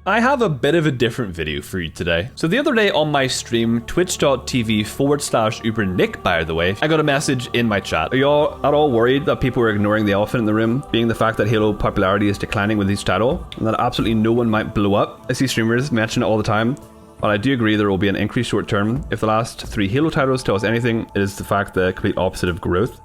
I have a bit of a different video for you today. So the other day on my stream, twitch.tv/UberNick, by the way, I got a message in my chat. Are y'all at all worried that people are ignoring the elephant in the room, being the fact that Halo popularity is declining with each title, and that absolutely no one might blow up? I see streamers mention it all the time, but I do agree there will be an increase short term. If the last 3 Halo titles tell us anything, it is the fact the complete opposite of growth.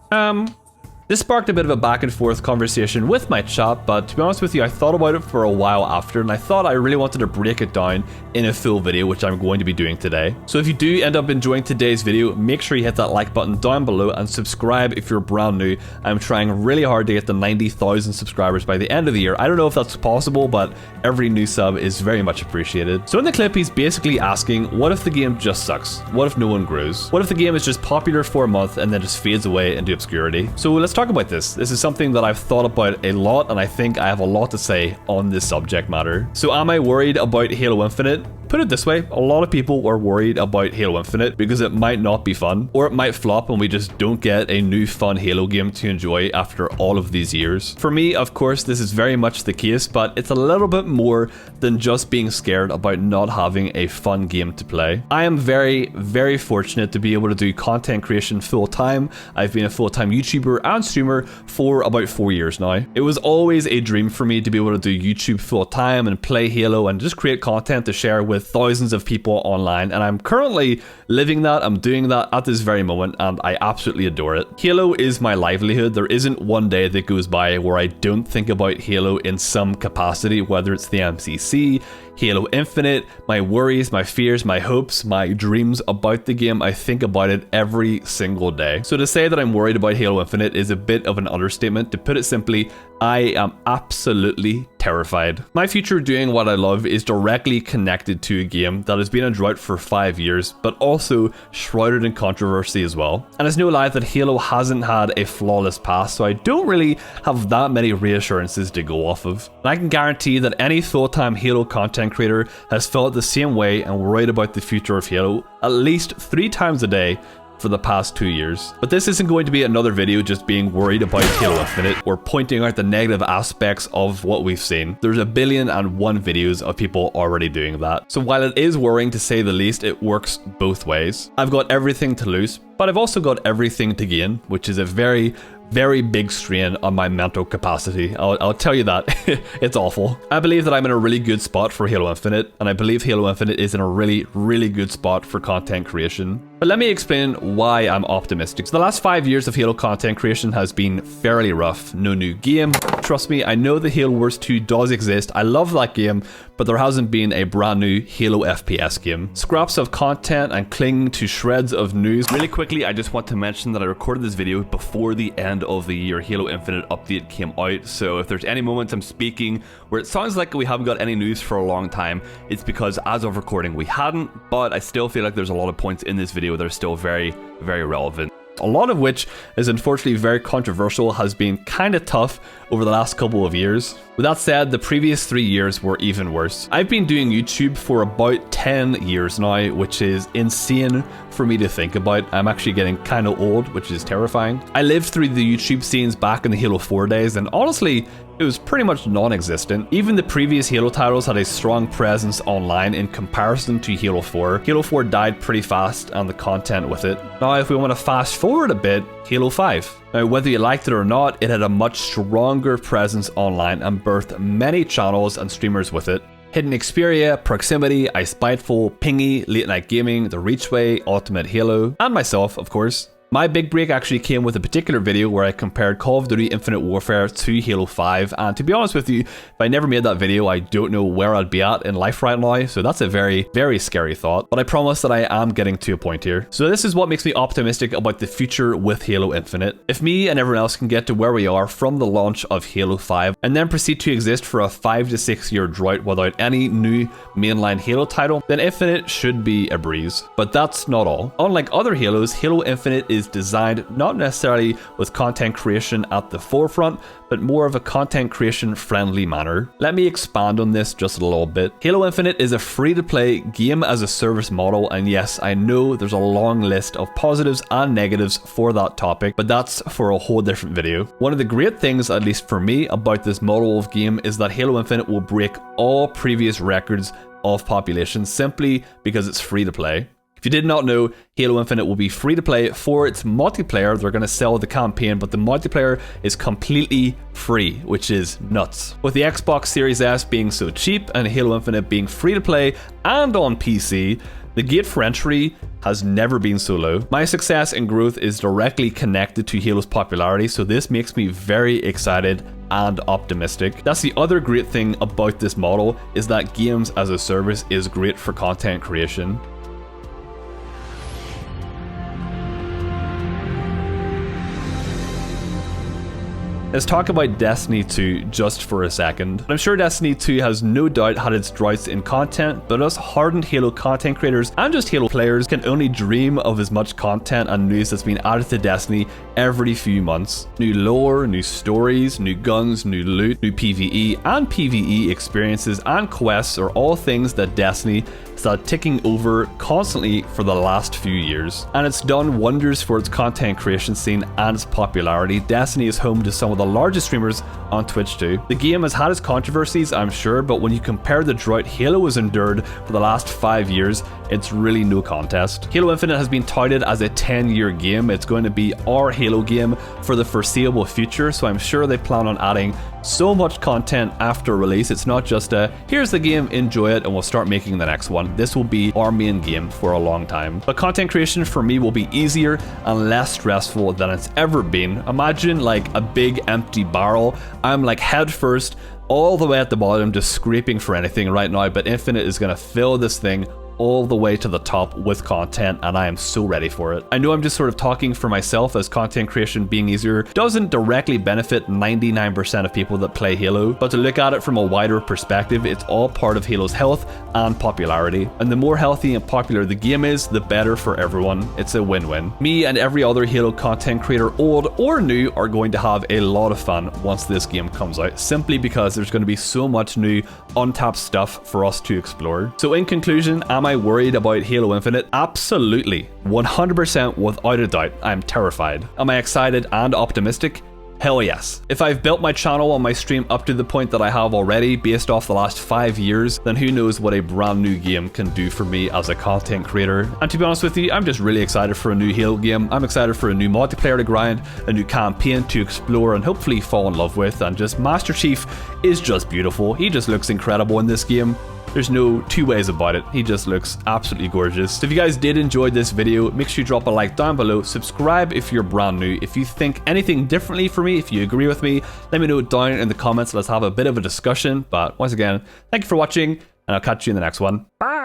This sparked a bit of a back and forth conversation with my chat, but to be honest with you, I thought about it for a while after, and I thought I really wanted to break it down in a full video, which I'm going to be doing today. So if you do end up enjoying today's video, make sure you hit that like button down below and subscribe if you're brand new. I'm trying really hard to get to 90,000 subscribers by the end of the year. I don't know if that's possible, but every new sub is very much appreciated. So in the clip, he's basically asking, what if the game just sucks? What if no one grows? What if the game is just popular for a month and then just fades away into obscurity? So let's talk about this. This is something that I've thought about a lot, and I think I have a lot to say on this subject matter. So am I worried about Halo Infinite? Put it this way, a lot of people are worried about Halo Infinite because it might not be fun, or it might flop and we just don't get a new fun Halo game to enjoy after all of these years. For me, of course, this is very much the case, but it's a little bit more than just being scared about not having a fun game to play. I am very, very fortunate to be able to do content creation full time. I've been a full-time YouTuber and streamer for about 4 years now. It was always a dream for me to be able to do YouTube full time and play Halo and just create content to share with thousands of people online, and I'm currently living that. I'm doing that at this very moment, and I absolutely adore it. Halo is my livelihood. There isn't one day that goes by where I don't think about Halo in some capacity, whether it's the MCC, Halo Infinite, my worries, my fears, my hopes, my dreams about the game. I think about it every single day. So to say that I'm worried about Halo Infinite is a bit of an understatement. To put it simply, I am absolutely terrified. My future doing what I love is directly connected to a game that has been in drought for 5 years, but also shrouded in controversy as well. And it's no lie that Halo hasn't had a flawless past, so I don't really have that many reassurances to go off of. And I can guarantee that any full-time Halo content creator has felt the same way and worried about the future of Halo at least 3 times a day for the past 2 years. But this isn't going to be another video just being worried about Halo Infinite or pointing out the negative aspects of what we've seen. There's 1,000,000,001 videos of people already doing that. So while it is worrying to say the least, it works both ways. I've got everything to lose, but I've also got everything to gain, which is a very big strain on my mental capacity. I'll tell you that. It's awful. I believe that I'm in a really good spot for Halo Infinite, and I believe Halo Infinite is in a really good spot for content creation. But let me explain why I'm optimistic. So the last 5 years of Halo content creation has been fairly rough. No new game. Trust me, I know the Halo Wars 2 does exist. I love that game, but there hasn't been a brand new Halo FPS game. Scraps of content and clinging to shreds of news. Really quickly, I just want to mention that I recorded this video before the end of the year Halo Infinite update came out, so if there's any moments I'm speaking where it sounds like we haven't got any news for a long time, it's because as of recording we hadn't, but I still feel like there's a lot of points in this video that are still very relevant. A lot of which is unfortunately very controversial, has been kind of tough over the last couple of years. With that said, the previous 3 years were even worse. I've been doing YouTube for about 10 years now, which is insane for me to think about. I'm actually getting kind of old, which is terrifying. I lived through the YouTube scenes back in the Halo 4 days, and honestly, it was pretty much non-existent. Even the previous Halo titles had a strong presence online in comparison to Halo 4. Halo 4 died pretty fast, and the content with it. Now, if we want to fast forward a bit, Halo 5. Now, whether you liked it or not, it had a much stronger presence online and birthed many channels and streamers with it. Hidden Xperia, Proximity, iSpiteful, Pingy, Late Night Gaming, The Reachway, Ultimate Halo, and myself, of course. My big break actually came with a particular video where I compared Call of Duty Infinite Warfare to Halo 5, and to be honest with you, if I never made that video, I don't know where I'd be at in life right now, so that's a very scary thought, but I promise that I am getting to a point here. So this is what makes me optimistic about the future with Halo Infinite. If me and everyone else can get to where we are from the launch of Halo 5, and then proceed to exist for a 5 to 6 year drought without any new mainline Halo title, then Infinite should be a breeze. But that's not all. Unlike other Halos, Halo Infinite is is designed not necessarily with content creation at the forefront, but more of a content creation friendly manner. Let me expand on this just a little bit. Halo Infinite is a free-to-play game as a service model, and yes, I know there's a long list of positives and negatives for that topic, but that's for a whole different video. One of the great things, at least for me, about this model of game is that Halo Infinite will break all previous records of population simply because it's free to play. If you did not know, Halo Infinite will be free to play for its multiplayer. They're going to sell the campaign, but the multiplayer is completely free, which is nuts. With the Xbox Series S being so cheap and Halo Infinite being free to play and on PC, the gate for entry has never been so low. My success and growth is directly connected to Halo's popularity, so this makes me very excited and optimistic. That's the other great thing about this model, is that games as a service is great for content creation. Let's talk about Destiny 2 just for a second. I'm sure Destiny 2 has no doubt had its droughts in content, but us hardened Halo content creators and just Halo players can only dream of as much content and news that's been added to Destiny every few months. New lore, new stories, new guns, new loot, new PvE and PvE experiences and quests are all things that Destiny started ticking over constantly for the last few years. And it's done wonders for its content creation scene and its popularity. Destiny is home to some of the largest streamers on Twitch too. The game has had its controversies, I'm sure, but when you compare the drought Halo has endured for the last 5 years, it's really no contest. Halo Infinite has been touted as a 10-year game. It's going to be our Halo game for the foreseeable future, so I'm sure they plan on adding so much content after release. It's not just a, here's the game, enjoy it, and we'll start making the next one. This will be our main game for a long time. But content creation for me will be easier and less stressful than it's ever been. Imagine like a big empty barrel. I'm like head first, all the way at the bottom, just scraping for anything right now, but Infinite is going to fill this thing all the way to the top with content, and I am so ready for it. I know I'm just sort of talking for myself, as content creation being easier doesn't directly benefit 99% of people that play Halo, but to look at it from a wider perspective, it's all part of Halo's health and popularity. And the more healthy and popular the game is, the better for everyone. It's a win-win. Me and every other Halo content creator, old or new, are going to have a lot of fun once this game comes out, simply because there's going to be so much new untapped stuff for us to explore. So in conclusion, am I worried about Halo Infinite? Absolutely. 100% without a doubt. I'm terrified. Am I excited and optimistic? Hell yes. If I've built my channel and my stream up to the point that I have already based off the last 5 years, then who knows what a brand new game can do for me as a content creator. And to be honest with you, I'm just really excited for a new Halo game. I'm excited for a new multiplayer to grind, a new campaign to explore and hopefully fall in love with, and just Master Chief is just beautiful. He just looks incredible in this game. There's no two ways about it. He just looks absolutely gorgeous. So if you guys did enjoy this video, make sure you drop a like down below. Subscribe if you're brand new. If you think anything differently from me, if you agree with me, let me know down in the comments. Let's have a bit of a discussion. But once again, thank you for watching, and I'll catch you in the next one. Bye!